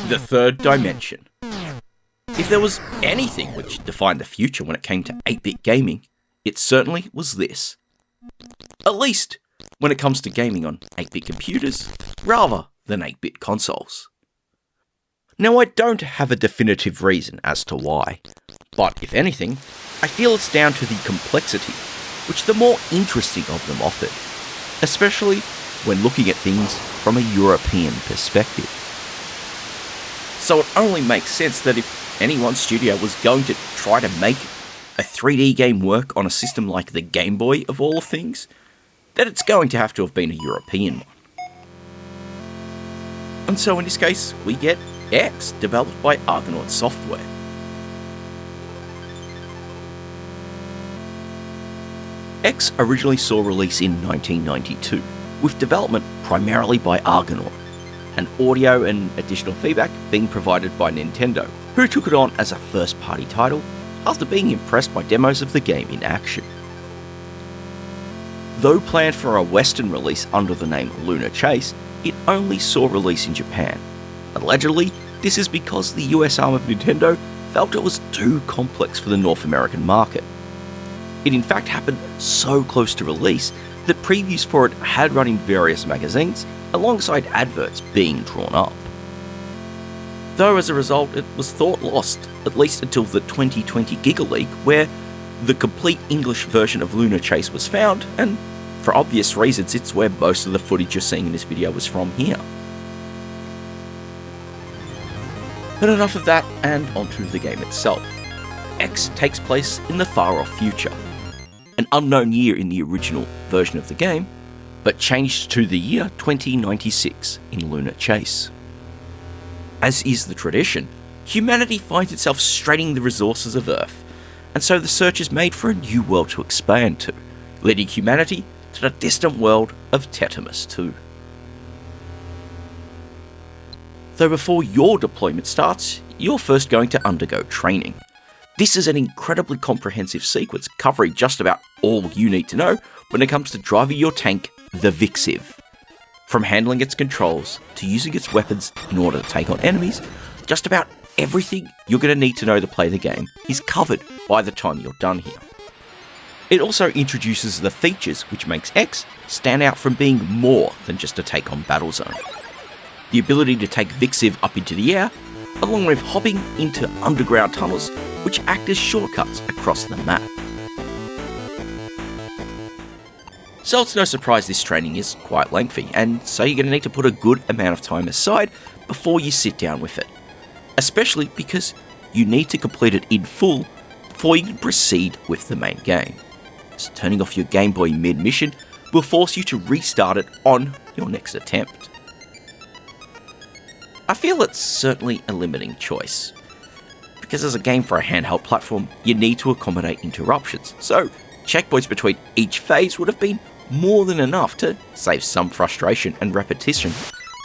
The third dimension. If there was anything which defined the future when it came to 8-bit gaming, it certainly was this. At least when it comes to gaming on 8-bit computers, rather than 8-bit consoles. Now, I don't have a definitive reason as to why, but if anything, I feel it's down to the complexity, which the more interesting of them offered, especially when looking at things from a European perspective. So it only makes sense that if any one studio was going to try to make a 3D game work on a system like the Game Boy of all things, that it's going to have been a European one. And so in this case, we get X, developed by Argonaut Software. X originally saw release in 1992, with development primarily by Argonaut, and audio and additional feedback being provided by Nintendo, who took it on as a first-party title after being impressed by demos of the game in action. Though planned for a Western release under the name Lunar Chase, it only saw release in Japan. Allegedly, this is because the US arm of Nintendo felt it was too complex for the North American market. It in fact happened so close to release that previews for it had run in various magazines, alongside adverts being drawn up. Though as a result it was thought lost, at least until the 2020 Giga Leak, where the complete English version of Lunar Chase was found, and for obvious reasons it's where most of the footage you're seeing in this video was from here. But enough of that, and onto the game itself. X takes place in the far-off future, an unknown year in the original version of the game, but changed to the year 2096 in Lunar Chase. As is the tradition, humanity finds itself straining the resources of Earth, and so the search is made for a new world to expand to, leading humanity to the distant world of Tetemus 2. Though before your deployment starts, you're first going to undergo training. This is an incredibly comprehensive sequence covering just about all you need to know when it comes to driving your tank, the Vixiv. From handling its controls to using its weapons in order to take on enemies, just about everything you're going to need to know to play the game is covered by the time you're done here. It also introduces the features which makes X stand out from being more than just a take-on battle zone. The ability to take Vixiv up into the air, along with hopping into underground tunnels which act as shortcuts across the map. So it's no surprise this training is quite lengthy, and so you're going to need to put a good amount of time aside before you sit down with it. Especially because you need to complete it in full before you can proceed with the main game. So turning off your Game Boy mid-mission will force you to restart it on your next attempt. I feel it's certainly a limiting choice, because as a game for a handheld platform, you need to accommodate interruptions, so checkpoints between each phase would have been more than enough to save some frustration and repetition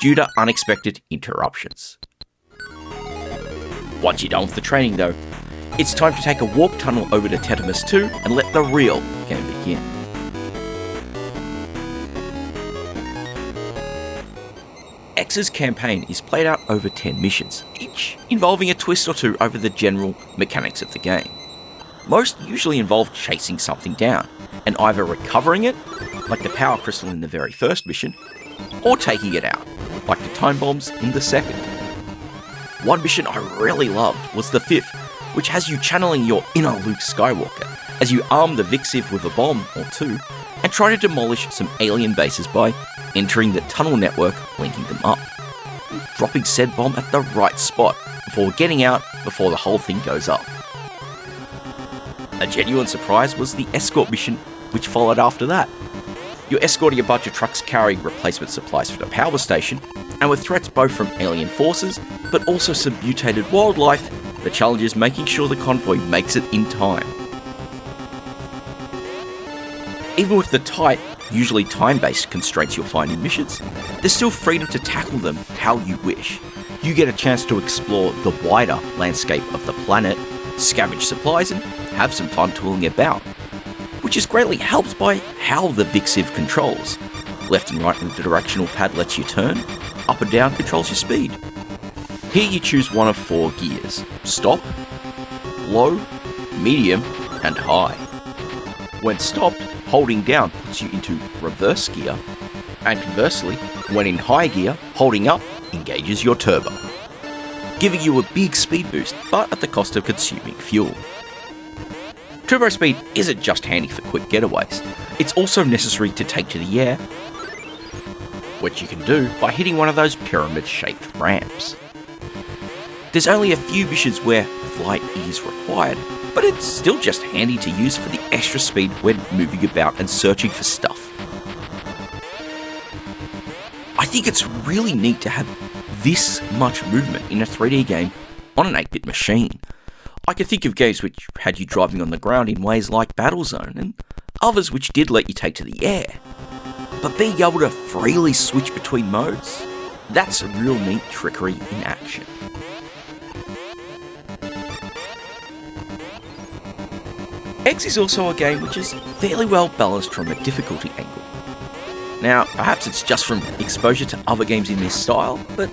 due to unexpected interruptions. Once you're done with the training though, it's time to take a warp tunnel over to Tetemus 2 and let the real game begin. X's campaign is played out over 10 missions, each involving a twist or two over the general mechanics of the game. Most usually involve chasing something down, and either recovering it, like the power crystal in the very first mission, or taking it out, like the time bombs in the second. One mission I really loved was the fifth, which has you channeling your inner Luke Skywalker as you arm the Vixiv with a bomb or two and try to demolish some alien bases by entering the tunnel network linking them up, dropping said bomb at the right spot before getting out before the whole thing goes up. A genuine surprise was the escort mission which followed after that. You're escorting a bunch of trucks carrying replacement supplies for the power station, and with threats both from alien forces, but also some mutated wildlife, the challenge is making sure the convoy makes it in time. Even with the tight, usually time-based constraints you'll find in missions, there's still freedom to tackle them how you wish. You get a chance to explore the wider landscape of the planet, scavenge supplies, and have some fun tooling about, which is greatly helped by how the Vixiv controls. Left and right with the directional pad lets you turn, up and down controls your speed, Here you choose one of 4 gears: stop, low, medium, and high. When stopped, holding down puts you into reverse gear, and conversely, when in high gear, holding up engages your turbo, giving you a big speed boost, but at the cost of consuming fuel. Turbo speed isn't just handy for quick getaways, it's also necessary to take to the air, which you can do by hitting one of those pyramid-shaped ramps. There's only a few missions where flight is required, but it's still just handy to use for the extra speed when moving about and searching for stuff. I think it's really neat to have this much movement in a 3D game on an 8-bit machine. I can think of games which had you driving on the ground in ways like Battlezone, and others which did let you take to the air. But being able to freely switch between modes, that's a real neat trickery in action. X is also a game which is fairly well balanced from a difficulty angle. Now, perhaps it's just from exposure to other games in this style, but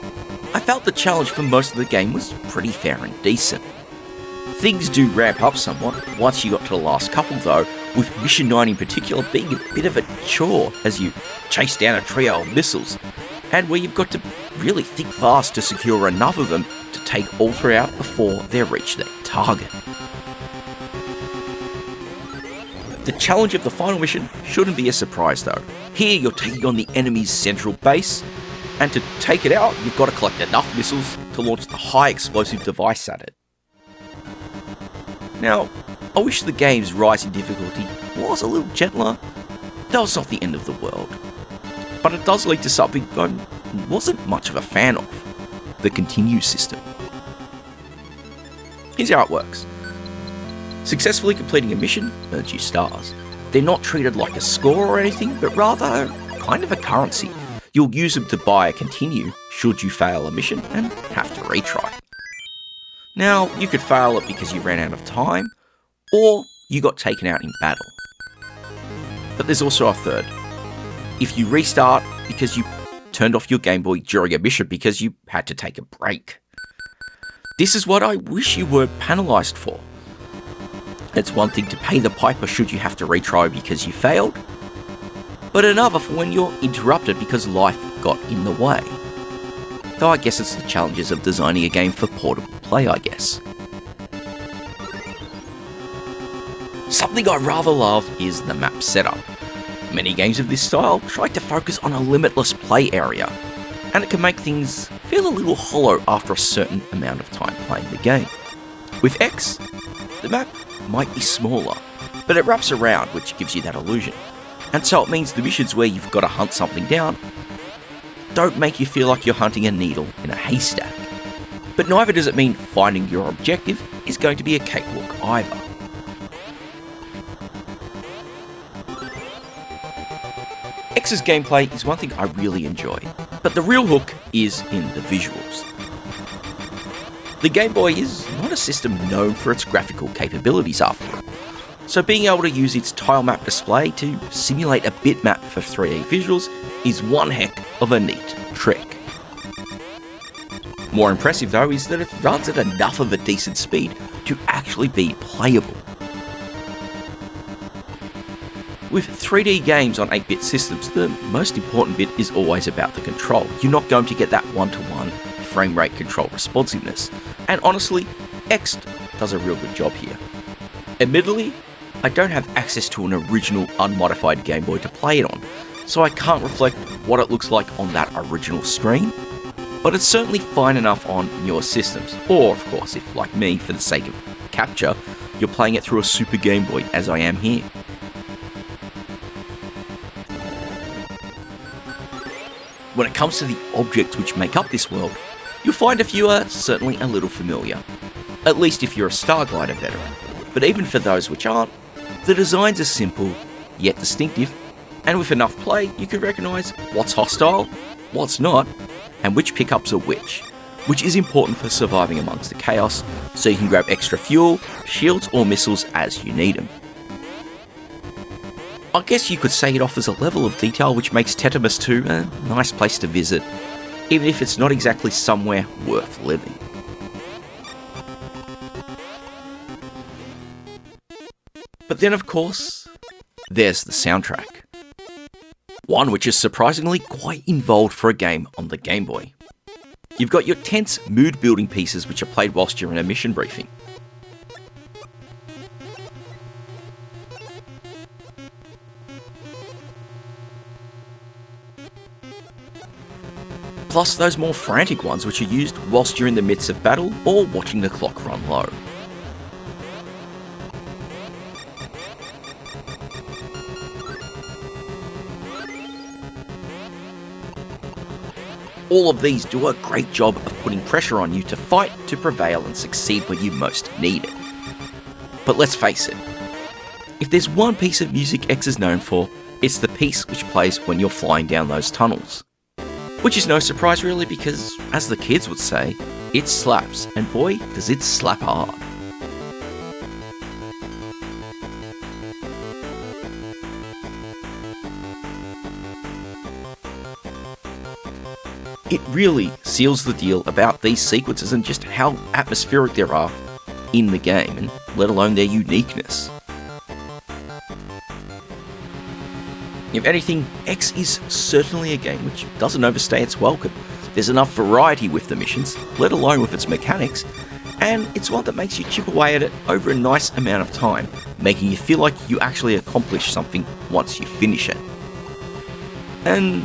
I felt the challenge for most of the game was pretty fair and decent. Things do ramp up somewhat once you got to the last couple though, with Mission 9 in particular being a bit of a chore as you chase down a trio of missiles, and where you've got to really think fast to secure enough of them to take all 3 out before they reach their target. The challenge of the final mission shouldn't be a surprise though. Here you're taking on the enemy's central base, and to take it out you've got to collect enough missiles to launch the high explosive device at it. Now, I wish the game's rise in difficulty was a little gentler. That was not the end of the world. But it does lead to something I wasn't much of a fan of: the continue system. Here's how it works. Successfully completing a mission earns you stars. They're not treated like a score or anything, but rather kind of a currency. You'll use them to buy a continue should you fail a mission and have to retry. Now, you could fail it because you ran out of time, or you got taken out in battle. But there's also a third. If you restart because you turned off your Game Boy during a mission because you had to take a break. This is what I wish you weren't penalised for. It's one thing to pay the piper should you have to retry because you failed, but another for when you're interrupted because life got in the way. Though I guess it's the challenges of designing a game for portable play, I guess. Something I rather love is the map setup. Many games of this style try to focus on a limitless play area, and it can make things feel a little hollow after a certain amount of time playing the game. With X, the map might be smaller, but it wraps around, which gives you that illusion. And so it means the missions where you've got to hunt something down don't make you feel like you're hunting a needle in a haystack. But neither does it mean finding your objective is going to be a cakewalk either. X's gameplay is one thing I really enjoy, but the real hook is in the visuals. The Game Boy is not a system known for its graphical capabilities after all, so being able to use its tile map display to simulate a bitmap for 3D visuals is one heck of a neat trick. More impressive though is that it runs at enough of a decent speed to actually be playable. With 3D games on 8-bit systems, the most important bit is always about the control. You're not going to get that one-to-one frame rate control responsiveness, and honestly, X does a real good job here. Admittedly, I don't have access to an original unmodified Game Boy to play it on, so I can't reflect what it looks like on that original screen, but it's certainly fine enough on newer systems, or of course, if like me, for the sake of capture, you're playing it through a Super Game Boy as I am here. When it comes to the objects which make up this world, you'll find a few are certainly a little familiar, at least if you're a Starglider veteran, but even for those which aren't, the designs are simple, yet distinctive, and with enough play you can recognise what's hostile, what's not, and which pickups are which is important for surviving amongst the chaos, so you can grab extra fuel, shields or missiles as you need them. I guess you could say it offers a level of detail which makes Tetemus 2 a nice place to visit, even if it's not exactly somewhere worth living. But then, of course, there's the soundtrack. One which is surprisingly quite involved for a game on the Game Boy. You've got your tense, mood-building pieces which are played whilst you're in a mission briefing. Plus those more frantic ones which are used whilst you're in the midst of battle or watching the clock run low. All of these do a great job of putting pressure on you to fight, to prevail and succeed when you most need it. But let's face it, if there's one piece of music X is known for, it's the piece which plays when you're flying down those tunnels. Which is no surprise really because, as the kids would say, it slaps, and boy does it slap hard. It really seals the deal about these sequences and just how atmospheric there are in the game, and let alone their uniqueness. If anything, X is certainly a game which doesn't overstay its welcome. There's enough variety with the missions, let alone with its mechanics, and it's one that makes you chip away at it over a nice amount of time, making you feel like you actually accomplished something once you finish it. And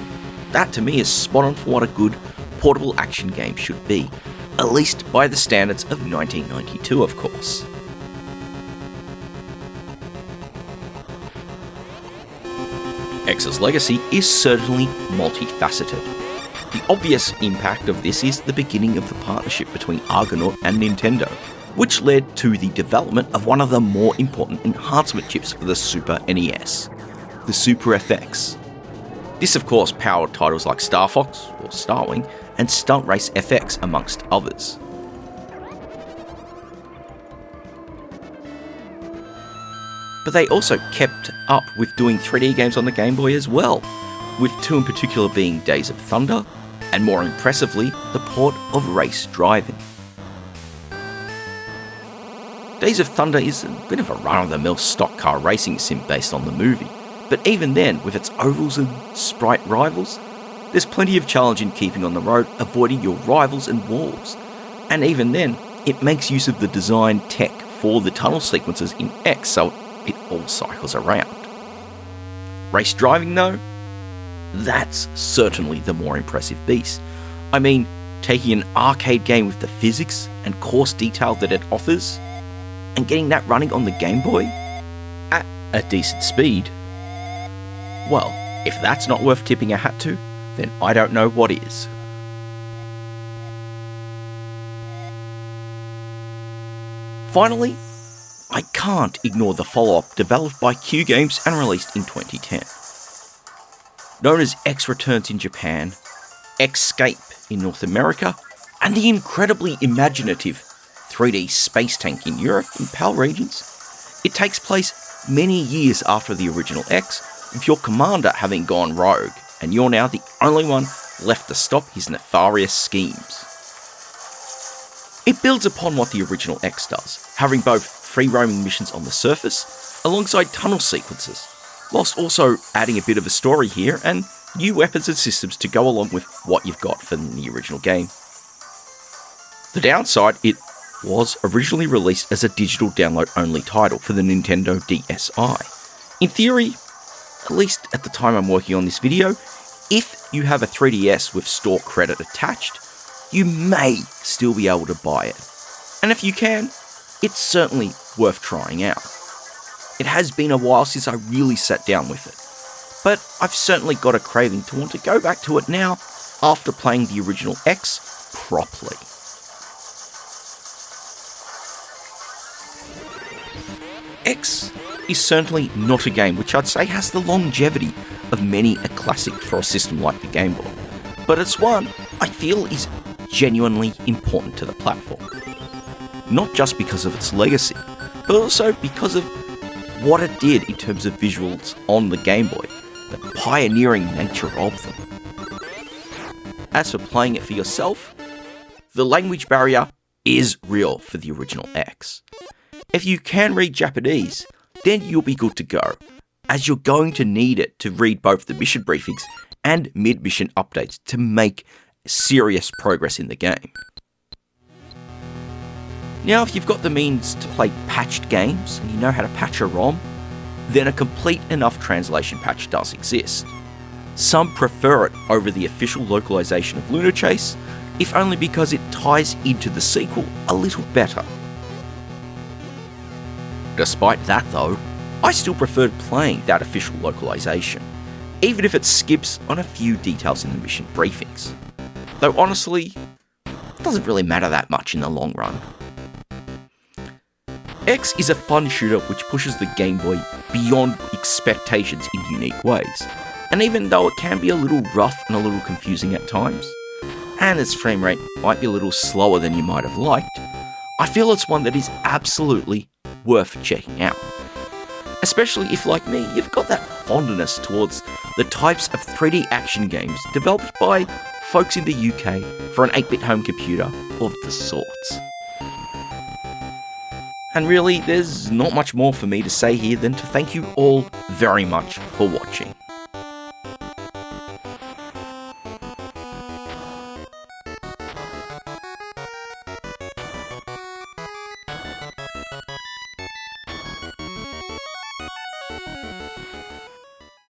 that to me is spot on for what a good portable action game should be, at least by the standards of 1992 of course. X's legacy is certainly multifaceted. The obvious impact of this is the beginning of the partnership between Argonaut and Nintendo, which led to the development of one of the more important enhancement chips for the Super NES, the Super FX. This of course powered titles like Star Fox, or Starwing, and Stunt Race FX amongst others. But they also kept up with doing 3D games on the Game Boy as well, with two in particular being Days of Thunder, and more impressively, the port of Race Driving. Days of Thunder is a bit of a run-of-the-mill stock car racing sim based on the movie, but even then, with its ovals and sprite rivals, there's plenty of challenge in keeping on the road, avoiding your rivals and walls. And even then, it makes use of the design tech for the tunnel sequences in X, so it all cycles around. Race driving though? That's certainly the more impressive beast. I mean, taking an arcade game with the physics and coarse detail that it offers, and getting that running on the Game Boy at a decent speed, well, if that's not worth tipping a hat to, then I don't know what is. Finally, I can't ignore the follow-up developed by Q Games and released in 2010. Known as X Returns in Japan, Escape in North America, and the incredibly imaginative 3D Space Tank in Europe and PAL regions, it takes place many years after the original X, with your commander having gone rogue, and you're now the only one left to stop his nefarious schemes. It builds upon what the original X does, having both free-roaming missions on the surface, alongside tunnel sequences, whilst also adding a bit of a story here and new weapons and systems to go along with what you've got from the original game. The downside, it was originally released as a digital download-only title for the Nintendo DSi. In theory, at least at the time I'm working on this video, if you have a 3DS with store credit attached, you may still be able to buy it. And if you can, it's certainly worth trying out. It has been a while since I really sat down with it, but I've certainly got a craving to want to go back to it now after playing the original X properly. X is certainly not a game which I'd say has the longevity of many a classic for a system like the Game Boy, but it's one I feel is genuinely important to the platform. Not just because of its legacy, but also because of what it did in terms of visuals on the Game Boy, the pioneering nature of them. as for playing it for yourself, the language barrier is real for the original X. If you can read Japanese, then you'll be good to go, as you're going to need it to read both the mission briefings and mid-mission updates to make serious progress in the game. Now, if you've got the means to play patched games and you know how to patch a ROM, then a complete enough translation patch does exist. Some prefer it over the official localization of Lunar Chase, if only because it ties into the sequel a little better. Despite that though, I still preferred playing that official localization, even if it skips on a few details in the mission briefings. Though honestly, it doesn't really matter that much in the long run. X is a fun shooter which pushes the Game Boy beyond expectations in unique ways, and even though it can be a little rough and a little confusing at times, and its frame rate might be a little slower than you might have liked, I feel it's one that is absolutely worth checking out. Especially if, like me, you've got that fondness towards the types of 3D action games developed by folks in the UK for an 8-bit home computer of the sorts. And really, there's not much more for me to say here than to thank you all very much for watching.